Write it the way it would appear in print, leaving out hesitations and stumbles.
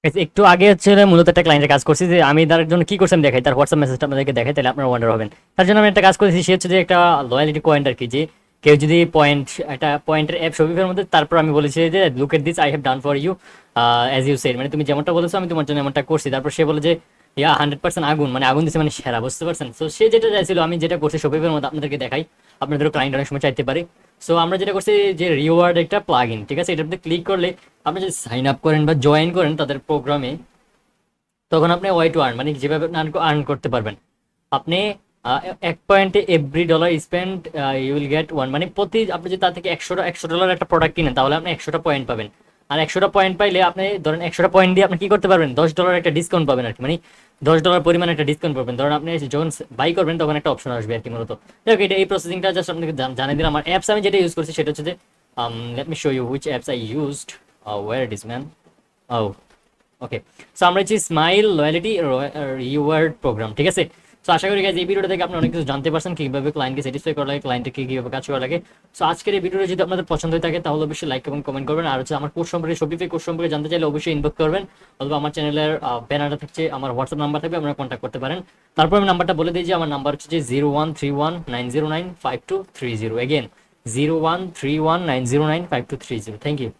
একটু আগে হচ্ছে মূলত একটা ক্লায়েন্টের কাজ করছি, যে আমি তার জন্য কি করছি আমি দেখাই, তার হোয়াটসঅ্যাপ মেসেজটা আপনাদেরকে দেখাই, তাহলে আপনারা ওয়ান্ডার হবেন। তার জন্য আমি একটা কাজ করেছি, সে হচ্ছে যে একটা লয়ালিটি পয়েন্ট আর কি, যে কেউ যদি পয়েন্ট, একটা পয়েন্টের অ্যাপ শপিফাইয়ের মধ্যে, তারপর আমি বলেছি যে look at this I have done for you as you said, মানে তুমি যেমনটা বলেছো আমি তোমার জন্য এমনটা করছি। তারপর সে বলে যে ইয়া 100% আগুন, মানে আগুন দিচ্ছে মানে সেরা, বুঝতে পারছেন? তো সে যেটা চাইছিল আমি যেটা করছি শপিফাইয়ের মধ্যে আপনাদেরকে দেখাই, আপনাদেরও ক্লায়েন্ট অনেক সময় চাইতে পারে। সো আমরা যেটা করছি যে রিওয়ার্ড একটা প্লাগ ইন, ঠিক আছে, এটার মধ্যে ক্লিক করলে আপনি যদি সাইন আপ করেন বা জয়েন করেন তাদের প্রোগ্রামে, তখন আপনি ওয়াই টু আর্ন, মানে যেভাবে আর্ন করতে পারবেন আপনি। এক পয়েন্টে every dollar spend you will get one, মানে প্রতি আপনি যদি তার থেকে 100 ডলার একটা প্রোডাক্ট কিনেন তাহলে আপনি 100টা পয়েন্ট পাবেন। আর 100টা পয়েন্ট পাইলে আপনি ধরেন 100টা পয়েন্ট দিয়ে আপনি কি করতে পারবেন, $10 একটা ডিসকাউন্ট পাবেন আর কি, মানে $10 পরিমাণ একটা ডিসকাউন্ট পাবেন। ধরেন আপনি যখন বাই করবেন তখন একটা অপশন আসবে আর কি মূলত। দেখো এটা এই প্রসেসিংটা জাস্ট আপনাকে জানিয়ে দিলাম। আমার অ্যাপস আমি যেটা ইউজ করছি সেটা হচ্ছে যে let me show you which apps I used, where it is man, oh okay. So আমরা হচ্ছে স্মাইল লয়ালিটি রিওয়ার্ড প্রোগ্রাম, ঠিক আছে। সো আশা করি guys এই ভিডিওটা থেকে আপনি অনেক কিছু জানতে পারছেন, কিভাবে ক্লায়েন্টকে স্যাটিসফাই করা লাগে, ক্লায়েন্টকে কিভাবে কাজ করা লাগে। সো আজকের এই ভিডিওটা যদি আপনাদের পছন্দ হয়ে থাকে তাহলে অবশ্যই লাইক এবং কমেন্ট করবেন। আর হচ্ছে আমার কোর্স সম্পর্কে, শপিফাই কোর্স সম্পর্কে জানতে চাইলে অবশ্যই ইনবক্স করবেন, অথবা আমার চ্যানেলের ব্যানারটা থাকছে, আমার হোয়াটসঅ্যাপ নাম্বার থাকবে, আপনারা কন্ট্যাক্ট করতে পারেন। তারপর আমি নাম্বারটা বলে দিই যে আমার নাম্বার হচ্ছে যে 0131909523 এগেন 0131909523। Thank you.